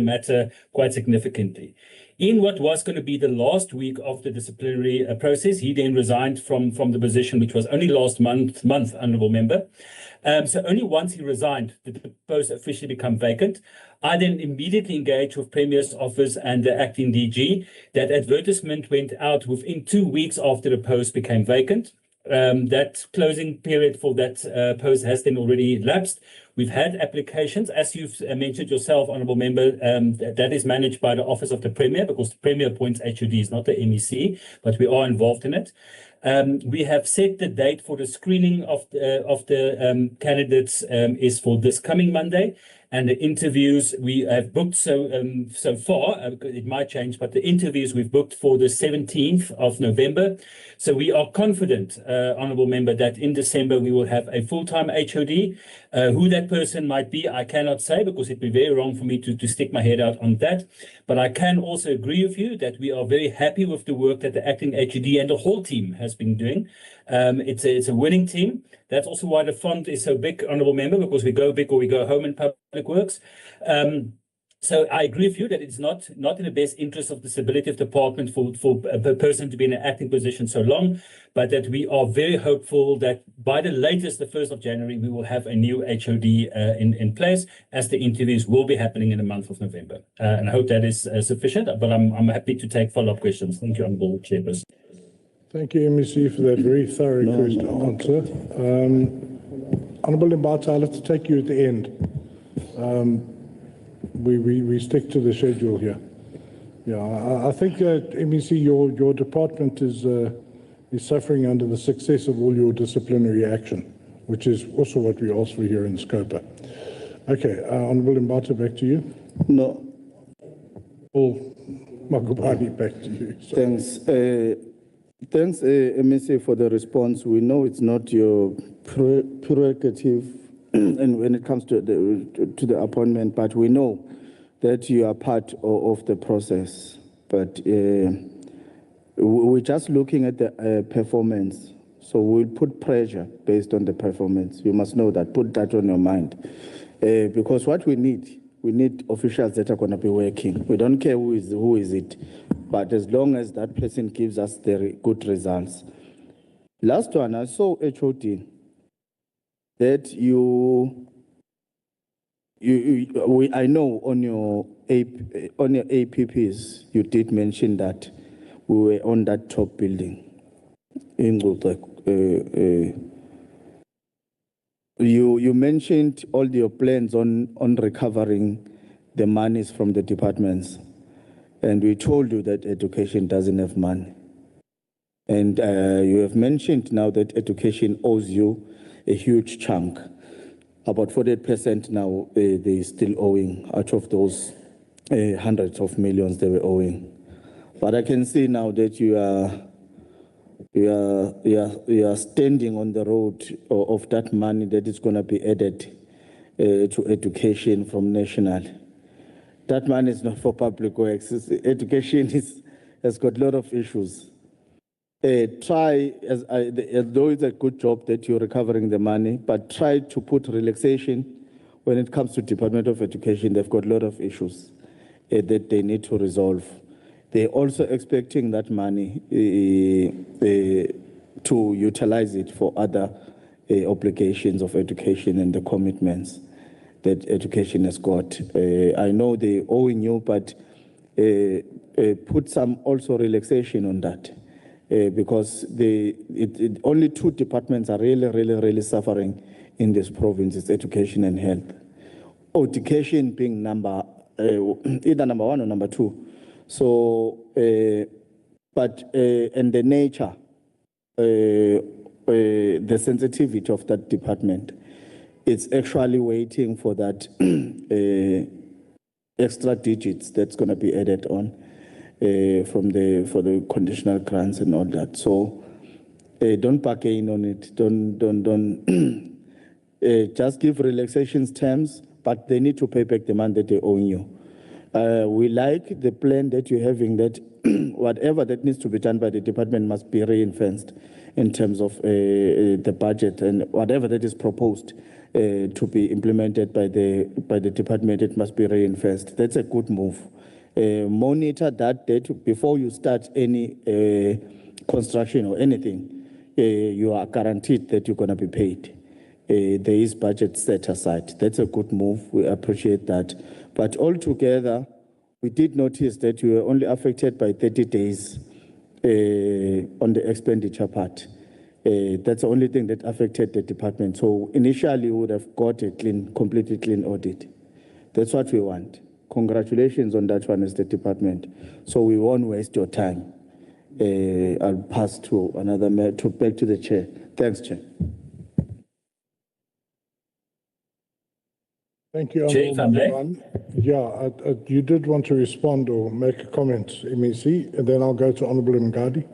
matter quite significantly. In what was going to be the last week of the disciplinary process, he then resigned from the position, which was only last month, Honourable Member. So only once he resigned did the post officially become vacant. I then immediately engaged with Premier's office and the acting DG. That advertisement went out within 2 weeks after the post became vacant. That closing period for that post has then already lapsed. We've had applications, as you've mentioned yourself, Honourable Member, that is managed by the Office of the Premier, because the Premier appoints HODs, not the MEC, but we are involved in it. We have set the date for the screening of the candidates is for this coming Monday. And the interviews we have booked so far, it might change, but the interviews we've booked for the 17th of November. So we are confident, Honourable Member, that in December we will have a full-time HOD. Who that person might be, I cannot say, because it'd be very wrong for me to stick my head out on that. But I can also agree with you that we are very happy with the work that the acting HOD and the whole team has been doing. It's a winning team. That's also why the fund is so big, Honourable Member, because we go big or we go home in public works. So I agree with you that it's not in the best interest of the stability of the department for a person to be in an acting position so long, but that we are very hopeful that by the latest, the 1st of January, we will have a new HOD in place, as the interviews will be happening in the month of November. And I hope that is sufficient, but I'm happy to take follow-up questions. Thank you, Honourable Chairperson. Thank you, MEC, for that very thorough answer. Honourable Mbata, I'll have to take you at the end. We stick to the schedule here. Yeah, I think that MEC, your department is suffering under the success of all your disciplinary action, which is also what we asked for here in SCOPA. Okay, Honourable Mbata, back to you. No. Paul Magubani, back to you. Sorry. Thanks, MEC, for the response. We know it's not your prerogative and when it comes to the appointment, but we know that you are part of the process. But we're just looking at the performance. So we'll put pressure based on the performance. You must know that. Put that on your mind. Because what we need officials that are going to be working. We don't care who is it. But as long as that person gives us the good results. Last one, I saw HOD that I know on your APPs you did mention that we were on that top building in you mentioned all your plans on recovering the monies from the departments. And we told you that education doesn't have money. And you have mentioned now that education owes you a huge chunk. About 48% now they're still owing out of those hundreds of millions they were owing. But I can see now that you are standing on the road of that money that is going to be added to education from national. That money is not for public works. Education has got a lot of issues. Try, as though it's a good job that you're recovering the money, but try to put relaxation when it comes to Department of Education. They've got a lot of issues that they need to resolve. They're also expecting that money to utilize it for other obligations of education and the commitments that education has got. I know they're owing you, but put some also relaxation on that. Because only two departments are really suffering in this province. It's education and health. Education being either number one or number two. So, but and the nature, the sensitivity of that department, it's actually waiting for that extra digits that's going to be added on. For the conditional grants and all that. So don't bargain on it. Don't just give relaxations terms, but they need to pay back the money that they owe you. We like the plan that you're having, that whatever that needs to be done by the department must be reinforced in terms of the budget, and whatever that is proposed to be implemented by the department, it must be reinforced. That's a good move. Monitor that date before you start any construction or anything. You are guaranteed that you're going to be paid. There is budget set aside. That's a good move. We appreciate that. But altogether, we did notice that you were only affected by 30 days on the expenditure part. That's the only thing that affected the department. So initially, we would have got a completely clean audit. That's what we want. Congratulations on that one as the department. So we won't waste your time. I'll pass to another back to the chair. Thanks, Chair. Thank you, Chair, if I may. Yeah, you did want to respond or make a comment, MEC, and then I'll go to Honourable Mngadi.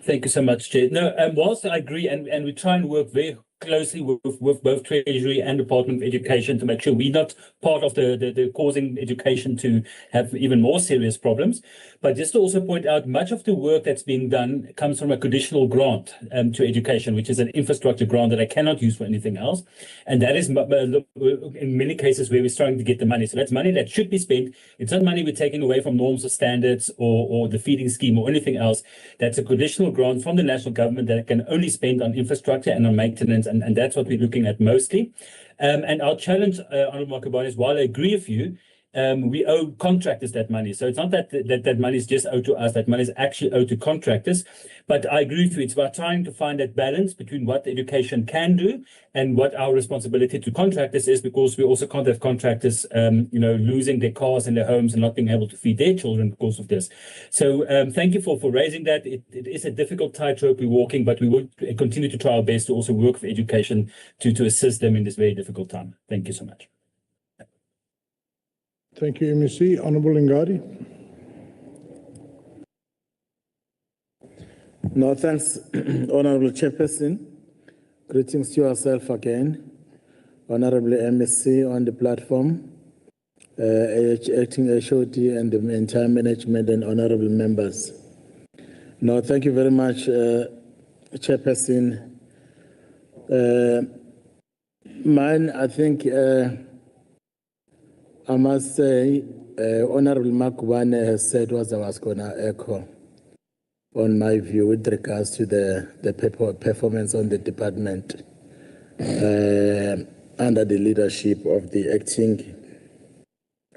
Thank you so much, Chair. No, whilst I agree, and we try and work very closely with both Treasury and Department of Education to make sure we're not part of the causing education to have even more serious problems. But just to also point out, much of the work that's being done comes from a conditional grant to education, which is an infrastructure grant that I cannot use for anything else. And that is in many cases where we're starting to get the money. So that's money that should be spent. It's not money we're taking away from norms or standards or the feeding scheme or anything else. That's a conditional grant from the national government that can only spend on infrastructure and on maintenance. And that's what we're looking at mostly. And our challenge, Honourable Makubane, is while I agree with you, we owe contractors that money. So it's not that money is just owed to us, that money is actually owed to contractors. But I agree with you, it's about trying to find that balance between what education can do and what our responsibility to contractors is, because we also can't have contractors, losing their cars and their homes and not being able to feed their children because of this. So thank you for raising that. It is a difficult tightrope we're walking, but we will continue to try our best to also work with education to assist them in this very difficult time. Thank you so much. Thank you, MEC. Honourable Ngadi. No, thanks, Honourable Chairperson. Greetings to yourself again, Honourable MSc on the platform, acting HOD and the entire management and honourable members. No, thank you very much, Chairperson. Mine, I think, I must say, Honourable Makubane has said what I was going to echo on my view with regards to the performance on the department under the leadership of the acting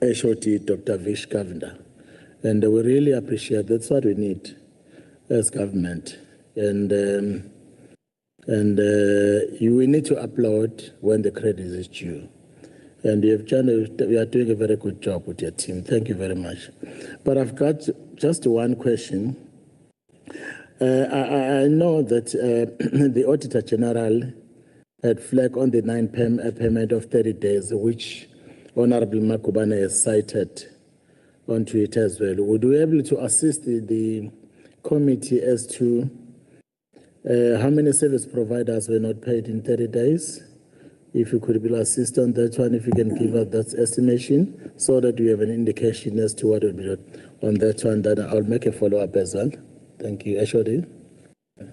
HOD, Dr. Vish Kavanda. And we really appreciate that's what we need as government. And we need to applaud when the credit is due. And you are doing a very good job with your team. Thank you very much. But I've got just one question. I know that the Auditor General had flagged on the 9 payment of 30 days, which Honourable Makubane has cited on Twitter as well. Would we be able to assist the committee as to how many service providers were not paid in 30 days? If you could assist on that one, if you can give us that estimation so that we have an indication as to what will be on that one, then I'll make a follow-up as well. Thank you. Ashodi. Thank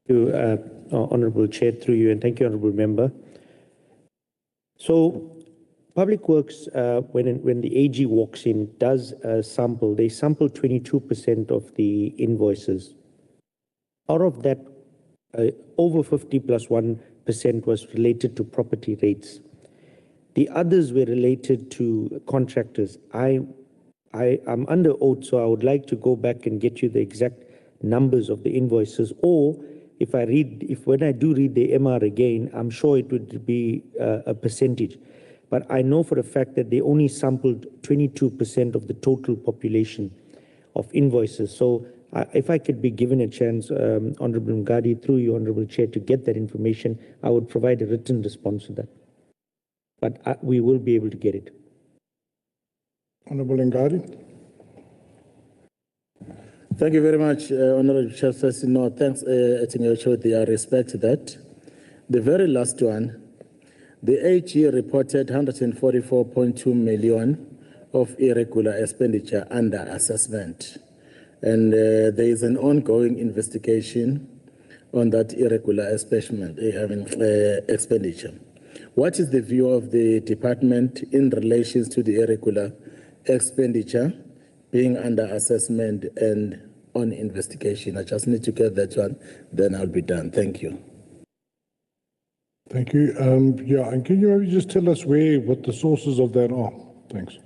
you, Honourable Chair, through you, and thank you, Honourable Member. So, Public Works, when the AG walks in, does sample. They sample 22% of the invoices. Out of that, over 50 plus 1% was related to property rates. The others were related to contractors. I'm under oath, so I would like to go back and get you the exact numbers of the invoices. Or when I do read the MR again, I'm sure it would be a percentage. But I know for a fact that they only sampled 22% of the total population of invoices. So if I could be given a chance, Honourable Mngadi, through you, Honourable Chair, to get that information, I would provide a written response to that. But we will be able to get it. Honourable Ngadi. Thank you very much, Honourable Chairperson. No, thanks, I respect that. The very last one, the AG reported 144.2 million of irregular expenditure under assessment. And there is an ongoing investigation on that irregular expenditure. What is the view of the department in relation to the irregular expenditure being under assessment and on investigation? I just need to get that one, then I'll be done. Thank you. Thank you. Yeah, and can you maybe just tell us what the sources of that are? Thanks.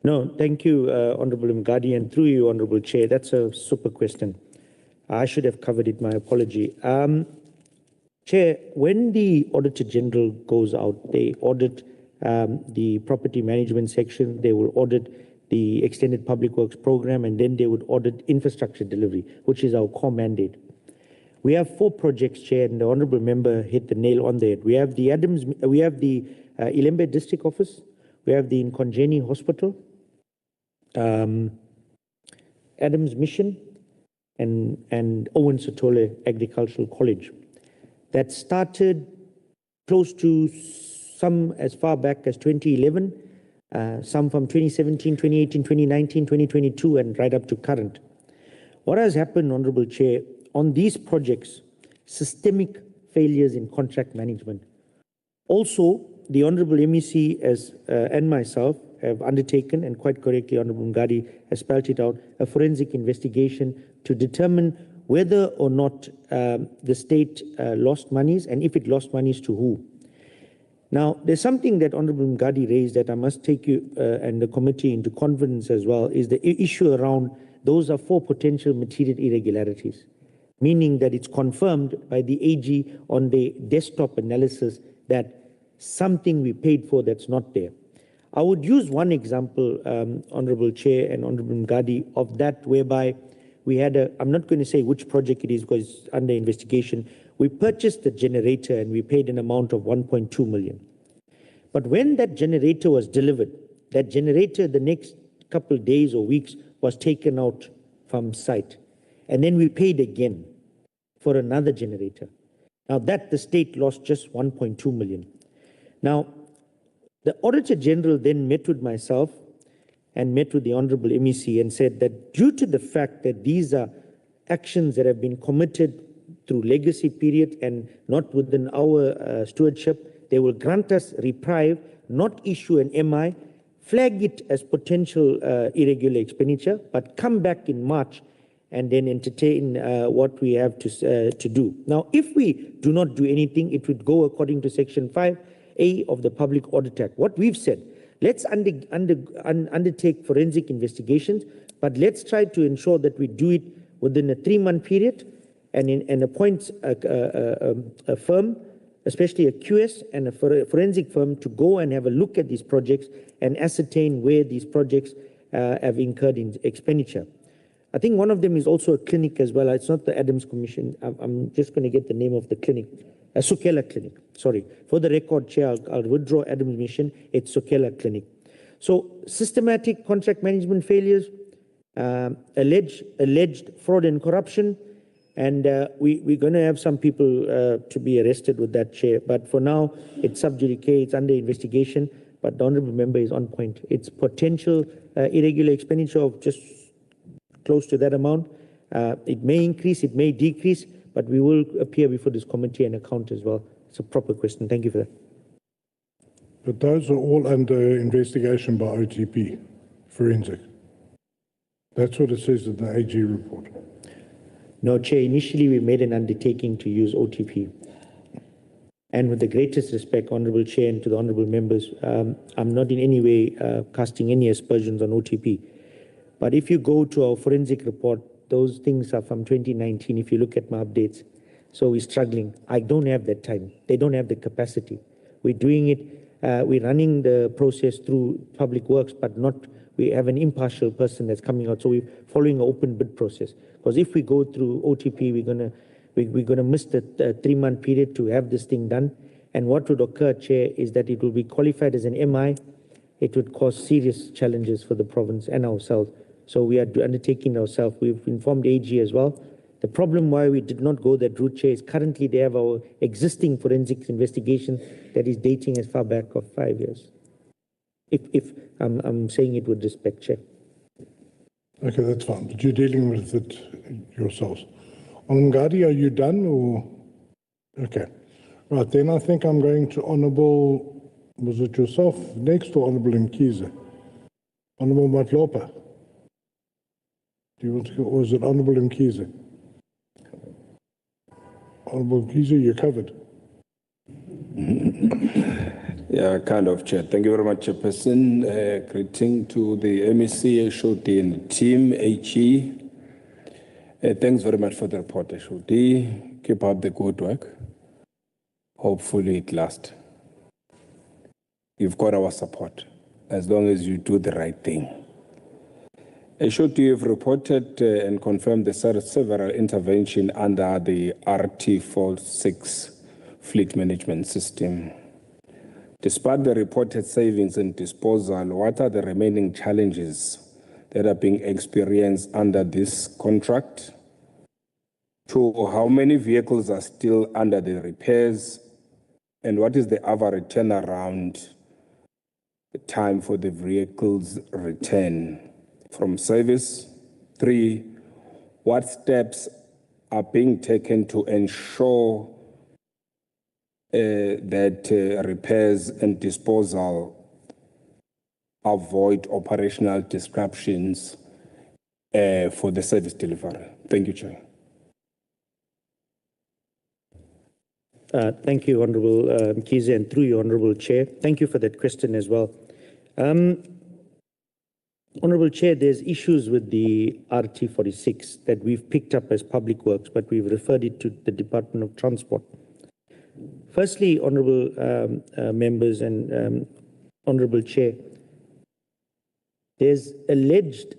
No, thank you, Honourable Mgadi, and through you, Honourable Chair. That's a super question. I should have covered it, my apology. Chair, when the Auditor General goes out, they audit the property management section, they will audit the Extended Public Works Program, and then they would audit infrastructure delivery, which is our core mandate. We have 4 projects, Chair, and the Honourable Member hit the nail on the head. We have the Ilembe District Office, we have the Nkonjeni Hospital, Adams Mission, and Owen Sithole Agricultural College. That started close to some as far back as 2011, some from 2017, 2018, 2019, 2022, and right up to current. What has happened, Honourable Chair, on these projects, systemic failures in contract management. Also, the Honourable MEC and myself have undertaken, and quite correctly, Honourable Mgadi has spelled it out, a forensic investigation to determine whether or not the state lost monies, and if it lost monies, to who. Now, there's something that Honourable Mgadi raised that I must take you and the committee into confidence as well, is the issue around those are 4 potential material irregularities, meaning that it's confirmed by the AG on the desktop analysis that something we paid for that's not there. I would use one example, Honourable Chair and Honourable Mgadi, of that whereby we had I'm not going to say which project it is because it's under investigation. We purchased the generator and we paid an amount of 1.2 million. But when that generator was delivered, that generator the next couple of days or weeks was taken out from site. And then we paid again for another generator. Now that the state lost just 1.2 million. Now, the Auditor General then met with myself and met with the Honourable MEC and said that due to the fact that these are actions that have been committed through legacy period and not within our stewardship, they will grant us reprieve, not issue an MI, flag it as potential irregular expenditure, but come back in March and then entertain what we have to do. Now, if we do not do anything, it would go according to Section 5A of the Public Audit Act. What we've said, let's undertake forensic investigations, but let's try to ensure that we do it within a 3-month period and appoint a firm, especially a QS and a forensic firm, to go and have a look at these projects and ascertain where these projects have incurred in expenditure. I think one of them is also a clinic as well. It's not the Adams Commission. I'm just going to get the name of the clinic. A Sukela Clinic, sorry. For the record, Chair, I'll withdraw Adams Mission. It's Sukela Clinic. So systematic contract management failures, alleged fraud and corruption, and we're going to have some people to be arrested with that, Chair. But for now, it's sub judice, it's under investigation, but the Honourable Member is on point. It's potential irregular expenditure of just close to that amount. It may increase, it may decrease, but we will appear before this committee and account as well. It's a proper question. Thank you for that. But those are all under investigation by OTP, forensic. That's what it says in the AG report. No, Chair, initially we made an undertaking to use OTP. And with the greatest respect, Honourable Chair, and to the Honourable Members, I'm not in any way casting any aspersions on OTP. But if you go to our forensic report, those things are from 2019, if you look at my updates. So we're struggling. I don't have that time. They don't have the capacity. We're doing it, we're running the process through Public Works, but not, we have an impartial person that's coming out. So we're following an open bid process. Because if we go through OTP, we're gonna miss the 3-month period to have this thing done. And what would occur, Chair, is that it will be qualified as an MI. It would cause serious challenges for the province and ourselves. So we are undertaking ourselves. We've informed AG as well. The problem why we did not go that route, Chair, is currently they have our existing forensic investigation that is dating as far back of 5 years. If I'm saying it with respect, Chair. Okay, that's fine. But you're dealing with it yourselves. Mgadi, are you done or? Okay. Right, then I think I'm going to Honourable, was it yourself next or Honourable Mkhize? Honourable Matlopa. Do you want to go, or is it Honourable Mkhize? Honourable Mkhize, you're covered. Yeah, kind of, Chair. Thank you very much, Chairperson. Greeting to the MEC, Shoti, and the team, HE. Thanks very much for the report, Shoti. Keep up the good work. Hopefully it lasts. You've got our support, as long as you do the right thing. Shoti, you've reported and confirmed the several interventions under the RT46 fleet management system. Despite the reported savings and disposal, what are the remaining challenges that are being experienced under this contract? 2, how many vehicles are still under the repairs? And what is the average turnaround time for the vehicles' return from service? 3, what steps are being taken to ensure that repairs and disposal avoid operational disruptions for the service delivery? Thank you, Chair. Thank you, Honourable Mkhize, and through you, Honourable Chair. Thank you for that question as well. Honourable Chair, there's issues with the RT46 that we've picked up as Public Works, but we've referred it to the Department of Transport. Firstly, Honourable members and Honourable Chair, there's alleged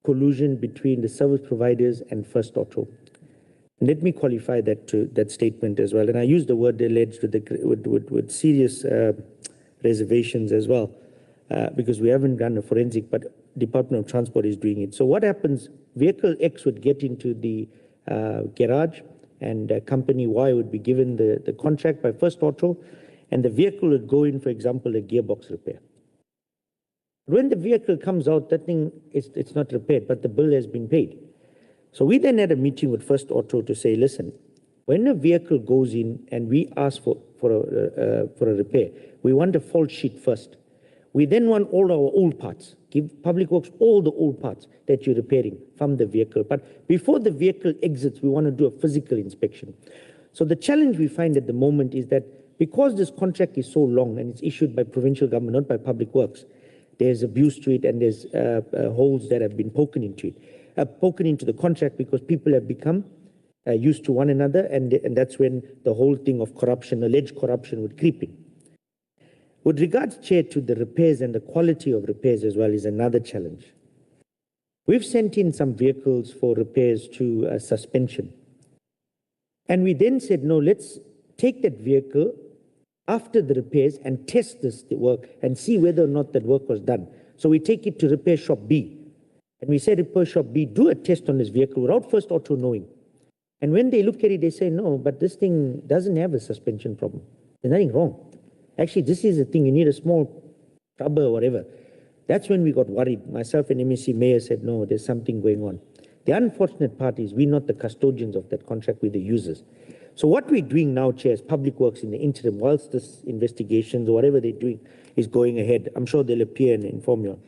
collusion between the service providers and First Auto. And let me qualify that statement as well. And I use the word alleged with serious reservations as well, because we haven't done a forensic, but Department of Transport is doing it. So what happens, vehicle X would get into the garage, and company Y would be given the contract by First Auto, and the vehicle would go in, for example, a gearbox repair. When the vehicle comes out, that thing, it's not repaired, but the bill has been paid. So we then had a meeting with First Auto to say, listen, when a vehicle goes in and we ask for a repair, we want a fault sheet first. We then want all our old parts. Give Public Works all the old parts that you're repairing from the vehicle. But before the vehicle exits, we want to do a physical inspection. So the challenge we find at the moment is that because this contract is so long and it's issued by provincial government, not by Public Works, there's abuse to it and there's holes that have been poken into it. Poken into the contract because people have become used to one another, and that's when the whole thing of corruption, alleged corruption, would creep in. With regards, Chair, to the repairs and the quality of repairs as well is another challenge. We've sent in some vehicles for repairs to suspension. And we then said, no, let's take that vehicle after the repairs and test the work and see whether or not that work was done. So we take it to repair shop B. And we said, repair shop B, do a test on this vehicle without First Auto knowing. And when they look at it, they say, no, but this thing doesn't have a suspension problem. There's nothing wrong. Actually, this is the thing. You need a small rubber or whatever. That's when we got worried. Myself and MEC Mayor said, no, there's something going on. The unfortunate part is we're not the custodians of that contract, we're the users. So what we're doing now, Chair, is Public Works in the interim, whilst this investigations or whatever they're doing is going ahead, I'm sure they'll appear and inform you.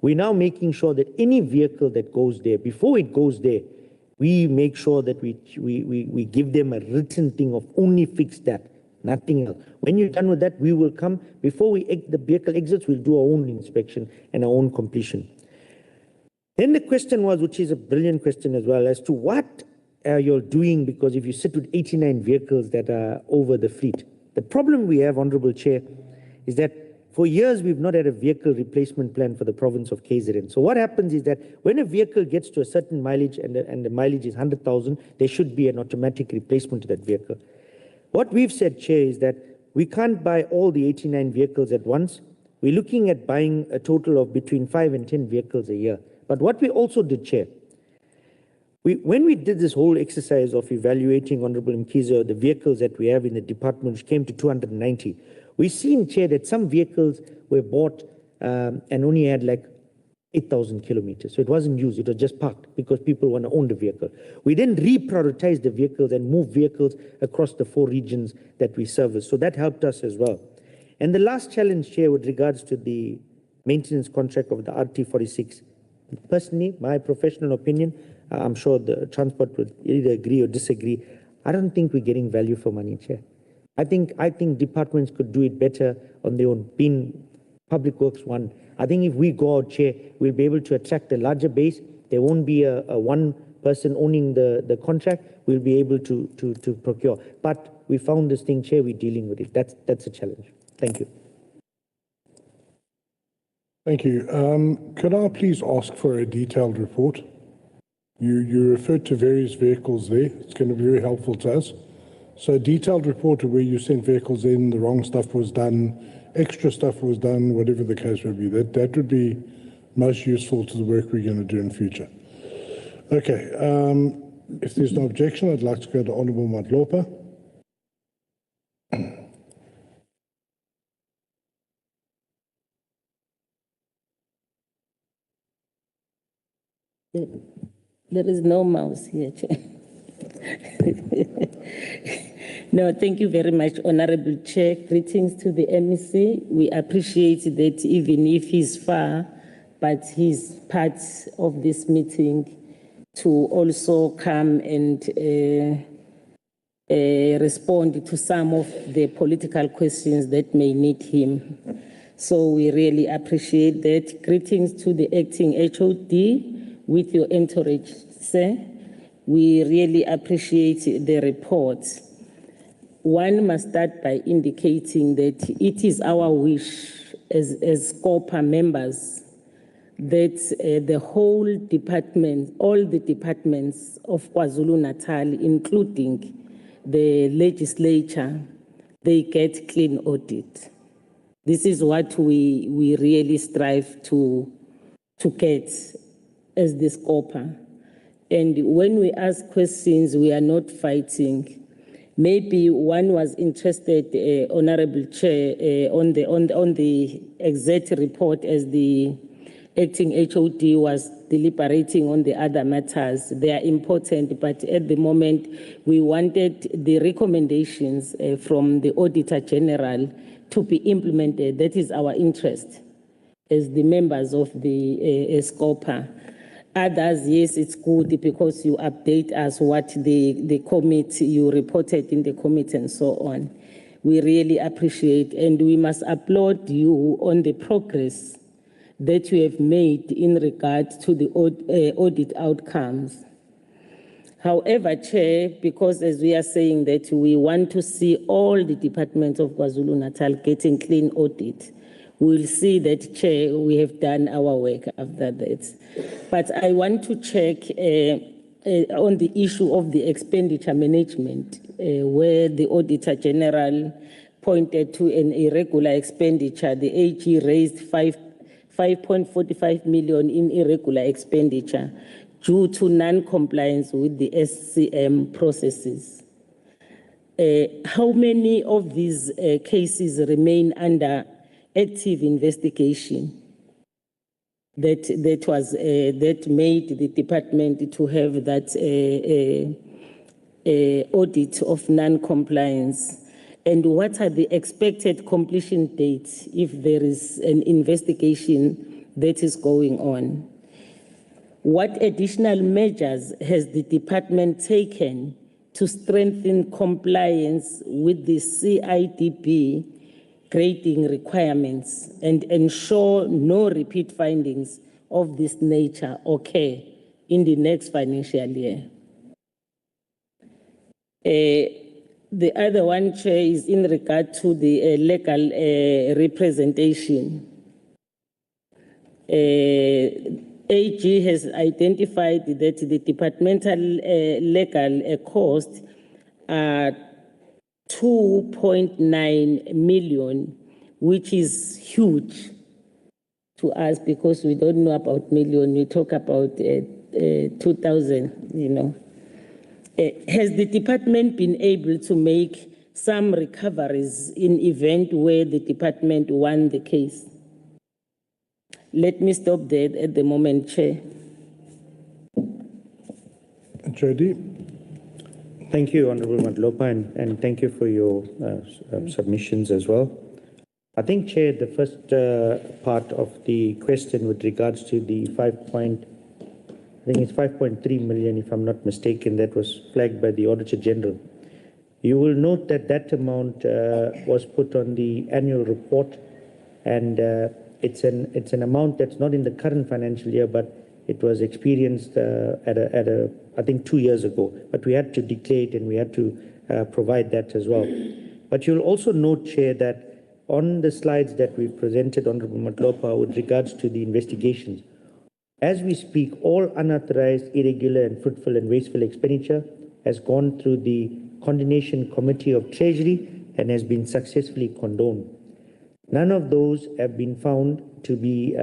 We're now making sure that any vehicle that goes there, before it goes there, we make sure that we give them a written thing of only fix that, nothing else. When you're done with that, we will come. Before the vehicle exits, we'll do our own inspection and our own completion. Then the question was, which is a brilliant question as well, as to what are you doing, because if you sit with 89 vehicles that are over the fleet, the problem we have, Honourable Chair, is that for years, we've not had a vehicle replacement plan for the province of KZN. So what happens is that when a vehicle gets to a certain mileage and the mileage is 100,000, there should be an automatic replacement to that vehicle. What we've said, Chair, is that we can't buy all the 89 vehicles at once. We're looking at buying a total of between 5 and 10 vehicles a year. But what we also did, Chair, when we did this whole exercise of evaluating, Honourable Mkhize, the vehicles that we have in the department, which came to 290, we've seen, Chair, that some vehicles were bought and only had like 8,000 kilometers. So it wasn't used, it was just parked because people want to own the vehicle. We then reprioritized the vehicles and moved vehicles across the 4 regions that we service. So that helped us as well. And the last challenge, Chair, with regards to the maintenance contract of the RT46, personally, my professional opinion, I'm sure the transport would either agree or disagree. I don't think we're getting value for money, Chair. I think departments could do it better on their own, being Public Works one. I think if we go out, Chair, we'll be able to attract a larger base. There won't be a one person owning the contract. We'll be able to procure. But we found this thing, Chair, we're dealing with it. That's a challenge. Thank you. Thank you. Could I please ask for a detailed report? You referred to various vehicles there. It's going to be very helpful to us. So a detailed report of where you sent vehicles in, the wrong stuff was done, extra stuff was done, whatever the case would be. That would be most useful to the work we're going to do in future. Okay. If there's no objection, I'd like to go to Honourable Matlopa. There is no mouse here, Chair. No, thank you very much, Honourable Chair. Greetings to the MEC. We appreciate that even if he's far, but he's part of this meeting to also come and respond to some of the political questions that may need him. So we really appreciate that. Greetings to the acting HOD with your entourage, sir. We really appreciate the report. One must start by indicating that it is our wish as SCOPA members that the whole department, all the departments of KwaZulu-Natal, including the legislature, they get clean audit. This is what we really strive to get as the SCOPA. And when we ask questions, we are not fighting. Maybe one was interested, Honourable Chair, on the exact report as the acting HOD was deliberating on the other matters. They are important, but at the moment, we wanted the recommendations from the Auditor General to be implemented. That is our interest as the members of the SCOPA. Others, yes, it's good because you update us what the committee, you reported in the committee and so on. We really appreciate, and we must applaud you on the progress that you have made in regard to the audit outcomes. However, Chair, because as we are saying that we want to see all the departments of KwaZulu-Natal getting clean audit, we'll see that, Chair, we have done our work after that. But I want to check on the issue of the expenditure management, where the Auditor General pointed to an irregular expenditure. The AG raised 5.45 million in irregular expenditure due to non-compliance with the SCM processes. How many of these cases remain under active investigation that made the department to have that audit of non-compliance? And what are the expected completion dates if there is an investigation that is going on? What additional measures has the department taken to strengthen compliance with the CIDB grading requirements and ensure no repeat findings of this nature occur in the next financial year? The other one, Chair, is in regard to the legal representation. AG has identified that the departmental legal costs are 2.9 million, which is huge to us because we don't know about million, we talk about 2,000, you know. Has the department been able to make some recoveries in event where the department won the case? Let me stop there at the moment, Chair. JD. Thank you, Honourable Madlopa, and thank you for your submissions as well. I think, Chair, the first part of the question with regards to the 5.3 million, if I'm not mistaken, that was flagged by the Auditor General. You will note that that amount was put on the annual report, and it's an amount that's not in the current financial year, but it was experienced I think 2 years ago. But we had to declare it and we had to provide that as well. But you'll also note, Chair, that on the slides that we've presented, Honourable Madlopa, with regards to the investigations, as we speak, all unauthorized, irregular, and fruitful and wasteful expenditure has gone through the Condonation Committee of Treasury and has been successfully condoned. None of those have been found to be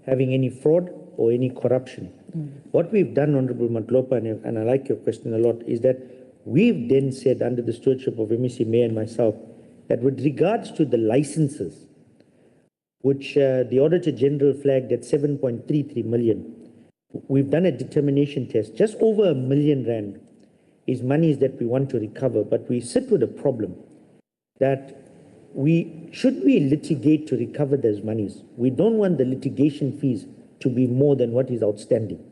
having any fraud or any corruption. What we've done, Honourable Madlopa, and I like your question a lot, is that we've then said, under the stewardship of MEC Mayor and myself, that with regards to the licenses, which the Auditor General flagged at 7.33 million, we've done a determination test. Just over R1 million is monies that we want to recover, but we sit with a problem that should we litigate to recover those monies? We don't want the litigation fees to be more than what is outstanding.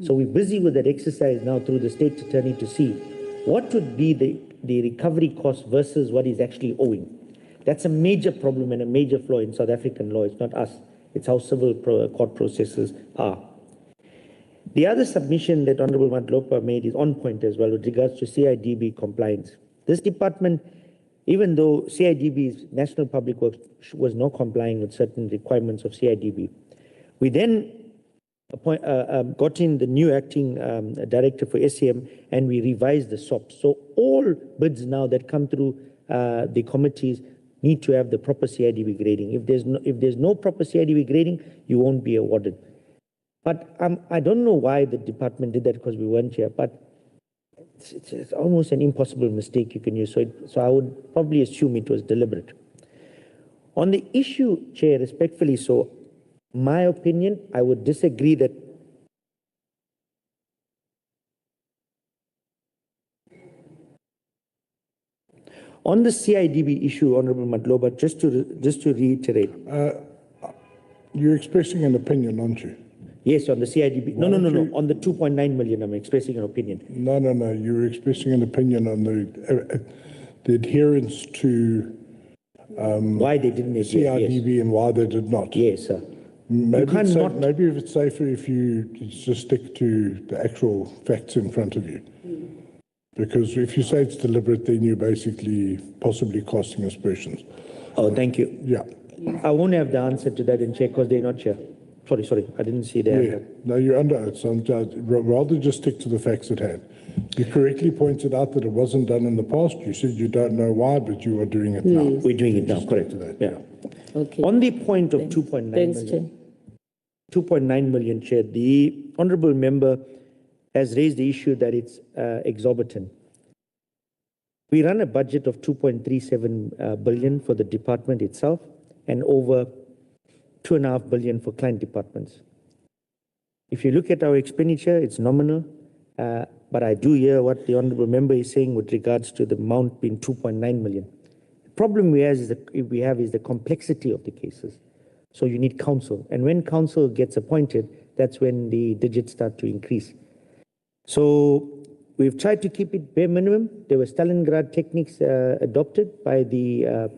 So we're busy with that exercise now through the State Attorney to see what would be the recovery cost versus what is actually owing. That's a major problem and a major flaw in South African law. It's not us. It's how civil court processes are. The other submission that Honourable Madlopa made is on point as well with regards to CIDB compliance. This department, even though CIDB's National Public Works was not complying with certain requirements of CIDB, we then got in the new acting director for SCM and we revised the SOP. So all bids now that come through the committees need to have the proper CIDB grading. If there's no proper CIDB grading, you won't be awarded. But I don't know why the department did that, because we weren't here, but it's almost an impossible mistake you can use. So I would probably assume it was deliberate. On the issue, Chair, respectfully so, my opinion, I would disagree that on the CIDB issue, Honourable Madlopa, just to reiterate. You're expressing an opinion, aren't you? Yes, on the CIDB. No. On the 2.9 million, I'm expressing an opinion. No. You're expressing an opinion on the adherence to why they didn't adhere, CIDB, yes, and why they did not. Yes, sir. Maybe it's safer if you just stick to the actual facts in front of you. Because if you say it's deliberate, then you're basically possibly casting aspersions. Oh, thank you. Yeah. I won't have the answer to that in Chair because they're not here. Sorry, I didn't see that. Yeah. No, you're under oath, so rather just stick to the facts at hand. You correctly pointed out that it wasn't done in the past. You said you don't know why, but you are doing it now. We're doing it now, correct. Yeah. Okay. On the point of 2.9 million, 2.9 million, Chair, the Honourable Member has raised the issue that it's exorbitant. We run a budget of 2.37 billion for the department itself and over 2.5 billion for client departments. If you look at our expenditure, it's nominal, but I do hear what the Honourable Member is saying with regards to the amount being 2.9 million. The problem we have is the complexity of the cases. So you need counsel, and when counsel gets appointed, that's when the digits start to increase. So we've tried to keep it bare minimum. There were Stalingrad techniques adopted by the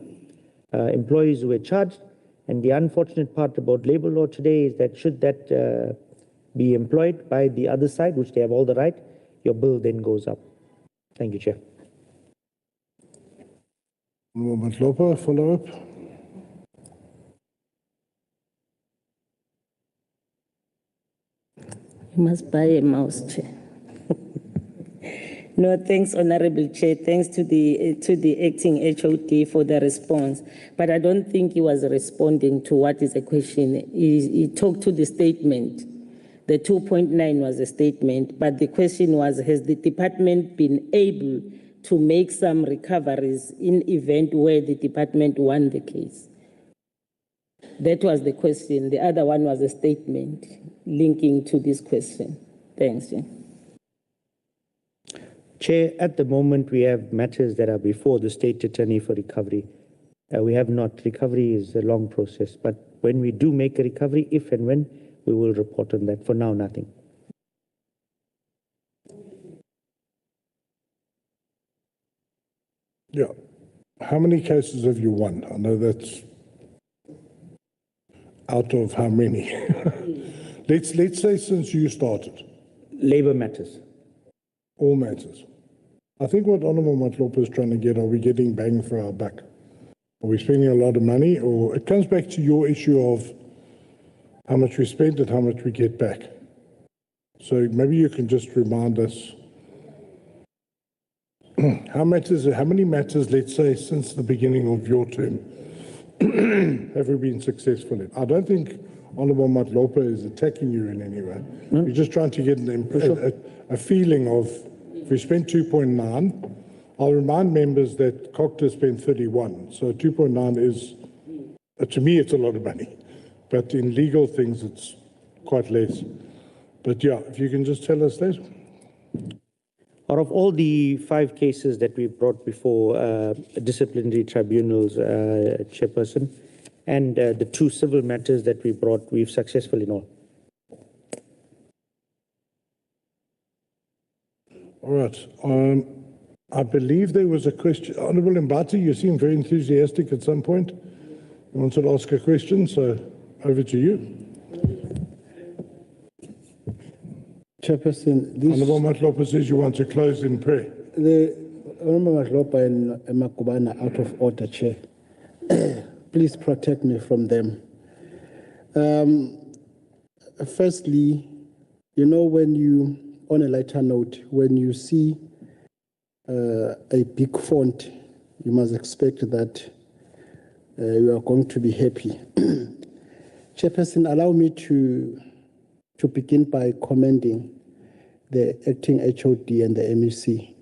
employees who were charged. And the unfortunate part about labor law today is that should that be employed by the other side, which they have all the right, your bill then goes up. Thank you, Chair. Madlopa, follow up. You must buy a mouse, Chair. No, thanks, Honourable Chair. Thanks to the acting HOD for the response. But I don't think he was responding to what is a question. He talked to the statement. The 2.9 was a statement, but the question was, has the department been able to make some recoveries in event where the department won the case? That was the question. The other one was a statement linking to this question. Thanks, Chair. Chair, at the moment we have matters that are before the State Attorney for recovery. We have not. Recovery is a long process, but when we do make a recovery, if and when, we will report on that. For now, nothing. Yeah. How many cases have you won? I know that's out of how many? let's say since you started. Labor matters. All matters. I think what Honourable Matlopa is trying to get, are we getting bang for our buck? Are we spending a lot of money? Or it comes back to your issue of how much we spend and how much we get back. So maybe you can just remind us how many matters, let's say, since the beginning of your term, have we been successful in? I don't think Honourable Matlopa is attacking you in any way. We're just trying to get a feeling of, if we spent 2.9, I'll remind members that COGTA spent 31, so 2.9 is, to me, it's a lot of money. But in legal things, it's quite less. But yeah, if you can just tell us that. Out of all the 5 cases that we brought before disciplinary tribunals, Chairperson, and the 2 civil matters that we brought, we've successful in all. All right. I believe there was a question. Honourable Mbati, you seem very enthusiastic at some point. You wanted to ask a question, so over to you. Chairperson, Honourable Matlopa says you want to close in prayer. The Honourable Matlopa and Makubana out of order, Chair. Please protect me from them. Firstly, you know, when you, on a lighter note, when you see a big font, you must expect that you are going to be happy. Chairperson, allow me to begin by commending the acting HOD and the MEC.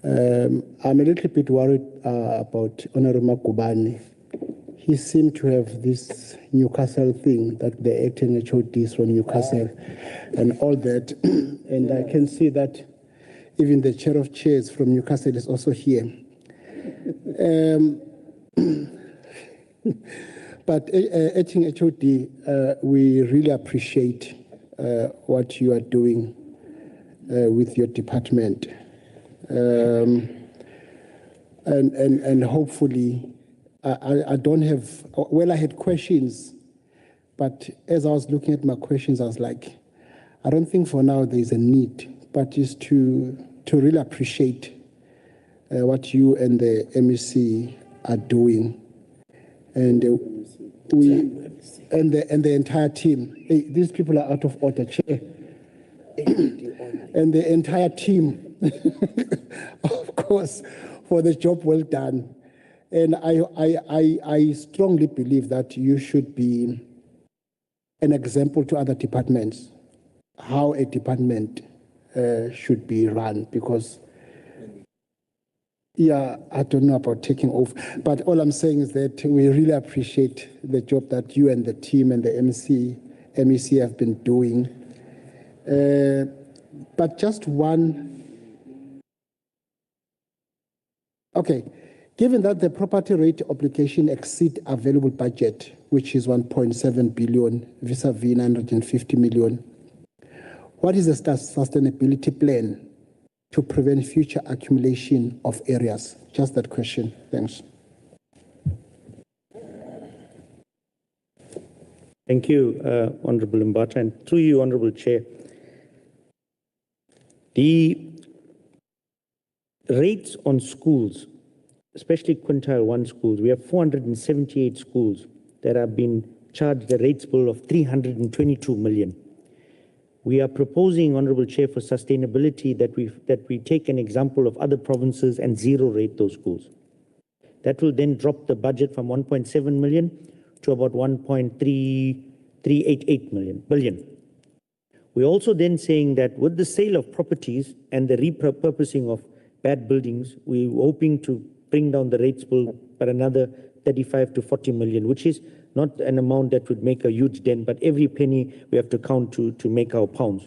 I'm a little bit worried about Honourable Makubane. He seemed to have this Newcastle thing, that the acting HOD is from Newcastle and all that. And I can see that even the chair of chairs from Newcastle is also here. But acting HOD, we really appreciate what you are doing with your department. And hopefully, I don't have, well, I had questions, but as I was looking at my questions, I was like, I don't think for now there's a need, but just to really appreciate what you and the MEC are doing. And the entire team. Hey, these people are out of order, Chair. And the entire team, of course, for the job well done. And I strongly believe that you should be an example to other departments, how a department should be run, because yeah, I don't know about taking off, but all I'm saying is that we really appreciate the job that you and the team and the MEC have been doing. But just one, okay, given that the property rate obligation exceed available budget, which is 1.7 billion vis-a-vis 950 million, what is the sustainability plan to prevent future accumulation of areas? Just that question. Thanks. Thank you, Honourable Mbata, and through you, Honourable Chair. The rates on schools, especially quintile 1 schools, we have 478 schools that have been charged the rates bill of 322 million. We are proposing, Honourable Chair, for sustainability that we take an example of other provinces and zero rate those schools. That will then drop the budget from 1.7 million to about 1.388 billion. We're also then saying that with the sale of properties and the repurposing of bad buildings, we're hoping to bring down the rates bill by another 35 to 40 million, which is not an amount that would make a huge dent, but every penny we have to count to make our pounds.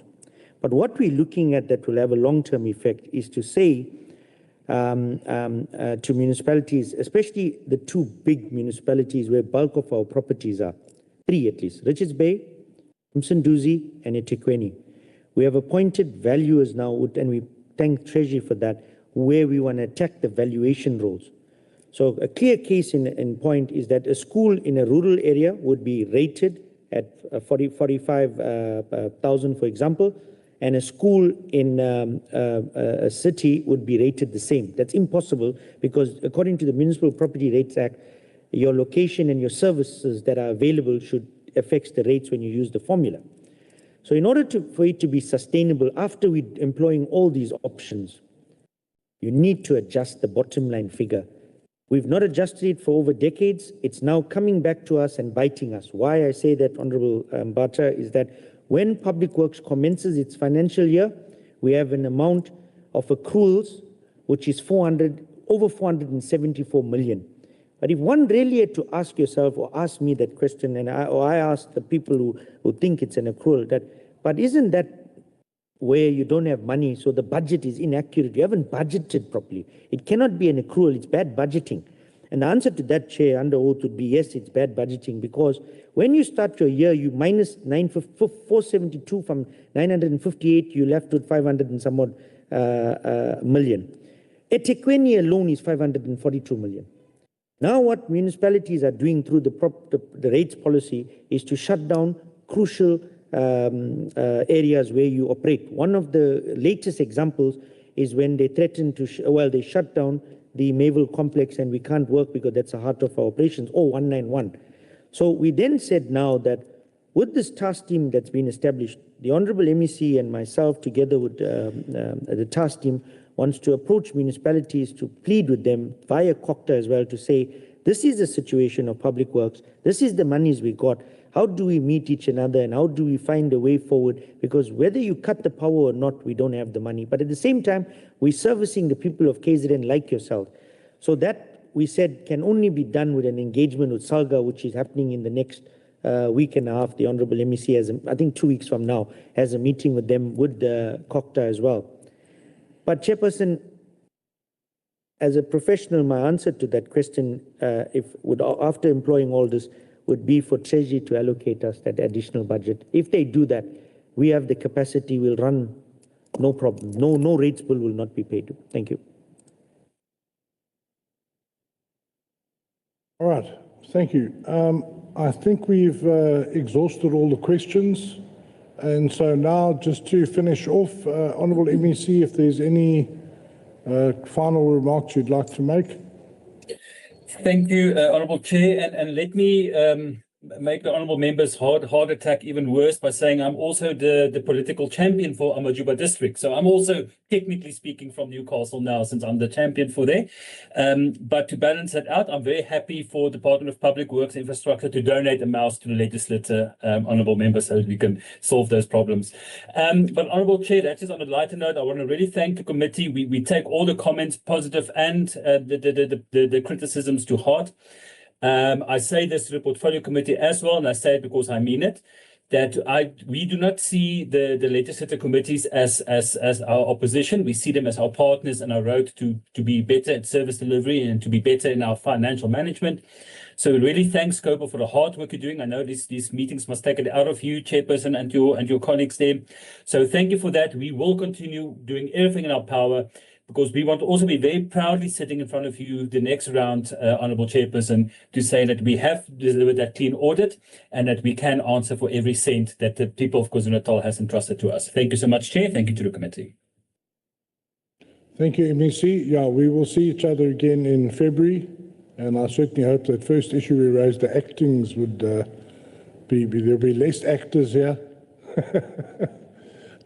But what we're looking at that will have a long-term effect is to say to municipalities, especially the two big municipalities where bulk of our properties are, three at least, Richards Bay, Msunduzi, and eThekwini. We have appointed valuers now, and we thank Treasury for that, where we want to attack the valuation roles. So a clear case in point is that a school in a rural area would be rated at 45,000, for example, and a school in a city would be rated the same. That's impossible because according to the Municipal Property Rates Act, your location and your services that are available should affect the rates when you use the formula. So in order for it to be sustainable, after we're employing all these options, you need to adjust the bottom line figure. We've not adjusted it for over decades. It's now coming back to us and biting us. Why I say that, Honorable Bata, is that when Public Works commences its financial year, we have an amount of accruals which is over 474 million. But if one really had to ask yourself or ask me that question, and I ask the people who think it's an accrual, but isn't that where you don't have money, so the budget is inaccurate? You haven't budgeted properly. It cannot be an accrual, it's bad budgeting. And the answer to that, Chair, under oath would be yes, it's bad budgeting, because when you start your year, you minus 472 from 958, you're left with 500 and some odd million. eThekwini alone is 542 million. Now what municipalities are doing through the rates policy is to shut down crucial areas where you operate. One of the latest examples is when they threatened to, they shut down the Mayville complex and we can't work because that's the heart of our operations, 191. So we then said now that with this task team that's been established, the Honorable MEC and myself together with the task team wants to approach municipalities to plead with them via COGTA as well to say, this is the situation of Public Works, this is the monies we got, how do we meet each another and how do we find a way forward? Because whether you cut the power or not, we don't have the money. But at the same time, we're servicing the people of KZN like yourself. So that, we said, can only be done with an engagement with SALGA, which is happening in the next week and a half. The Honorable MEC has, I think 2 weeks from now, has a meeting with them, with COGTA as well. But Chairperson, as a professional, my answer to that question, after employing all this, would be for Treasury to allocate us that additional budget. If they do that, we have the capacity, we'll run, no problem. No rates bill will not be paid. Thank you. All right, thank you. I think we've exhausted all the questions. And so now, just to finish off, Honourable MEC, if there's any final remarks you'd like to make. Thank you, Honourable Chair, and let me make the Honourable Member's heart attack even worse by saying I'm also the political champion for Amajuba District. So I'm also technically speaking from Newcastle now, since I'm the champion for there. But to balance that out, I'm very happy for Department of Public Works and Infrastructure to donate a mouse to the Legislature, Honourable Member, so that we can solve those problems. But Honourable Chair, that is on a lighter note. I want to really thank the committee. We take all the comments, positive and the criticisms, to heart. I say this to the Portfolio Committee as well, and I say it because I mean it, that we do not see the legislative committees as our opposition. We see them as our partners in our road to be better at service delivery and to be better in our financial management. So we really thank SCOPA for the hard work you're doing. I know these meetings must take it out of you, Chairperson, and your colleagues there. So thank you for that. We will continue doing everything in our power, because we want to also be very proudly sitting in front of you the next round, Honourable Chairperson, to say that we have delivered that clean audit and that we can answer for every cent that the people of KwaZulu-Natal has entrusted to us. Thank you so much, Chair. Thank you to the committee. Thank you, MEC. Yeah, we will see each other again in February, and I certainly hope that first issue we raised, the actings, would there'll be less actors here.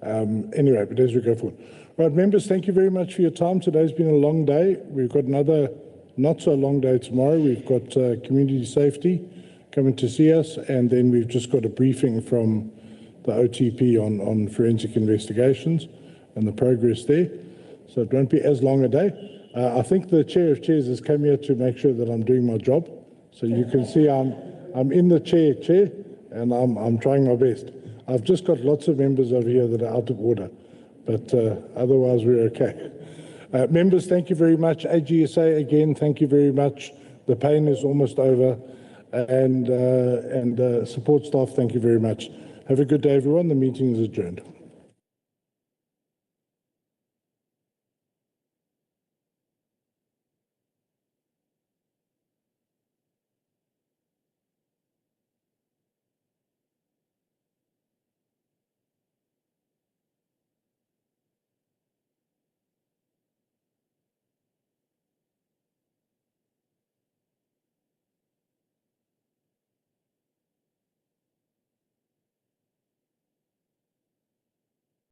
Anyway, but as we go forward. Right, members, thank you very much for your time. Today's been a long day. We've got another not so long day tomorrow. We've got community safety coming to see us, and then we've just got a briefing from the OTP on forensic investigations and the progress there. So it won't be as long a day. I think the Chair of Chairs has come here to make sure that I'm doing my job. So you can see I'm I'm in the chair, and I'm trying my best. I've just got lots of members over here that are out of order, but otherwise we're okay. Members, thank you very much. AGSA, again, thank you very much. The pain is almost over. And support staff, thank you very much. Have a good day, everyone. The meeting is adjourned.